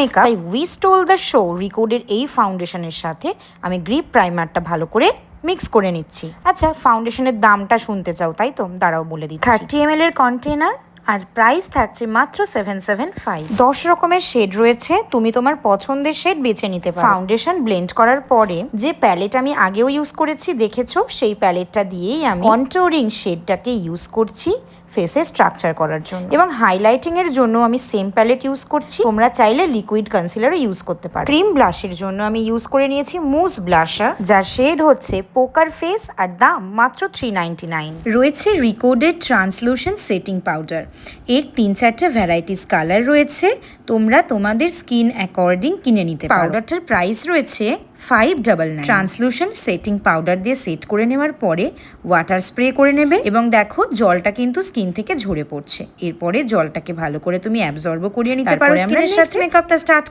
Makeup we stole the show রিকোডের এই ফাউন্ডেশনের সাথে আমি গ্রিপ প্রাইমারটা ভালো করে মিক্স করে নিচ্ছি। আচ্ছা, ফাউন্ডেশনের দামটা শুনতে চাও তাই তো? দাঁড়াও বলে দিচ্ছি। 30 ml এর কন্টেনার আর প্রাইস থাকছে মাত্র 775। 10 রকমের শেড রয়েছে, তুমি তোমার পছন্দের শেড বেছে নিতে পারো। ফাউন্ডেশন ব্লেন্ড করার পরে যে প্যালেট আমি আগেও ইউজ করেছি দেখেছো, সেই প্যালেটটা দিয়েই আমি কন্ট্যুরিং শেডটাকে ইউজ করছি ফেসে স্ট্রাকচার করার জন্য, এবং হাইলাইটিং এর জন্য আমি সেম প্যালেট ইউজ করছি। তোমরা চাইলে লিকুইড কনসিলারও ইউজ করতে পারো। ক্রিম ব্লাশের জন্য আমি ইউজ করে নিয়েছি মুস ব্লাশার, যার শেড হচ্ছে পোকার ফেস আর দাম মাত্র 399। রয়েছে রিকোডের ট্রান্সলুশন সেটিং পাউডার। এর 3-4টে ভ্যারাইটিস কালার রয়েছে, তোমরা তোমাদের স্কিন অ্যাকর্ডিং কিনে নিতে পারো। পাউডারটার প্রাইস রয়েছে 599। ট্রান্সলুশন সেটিং পাউডার দিয়ে সেট করে নেওয়ার পরে ওয়াটার স্প্রে করে নেবে, এবং দেখো জলটা কিন্তু স্কিন থেকে ঝরে পড়ছে। এরপরে জলটাকে ভালো করে তুমি অ্যাবজর্ব করিয়ে নিতে পারো স্কিনের সাথে। মেকআপটা স্টার্ট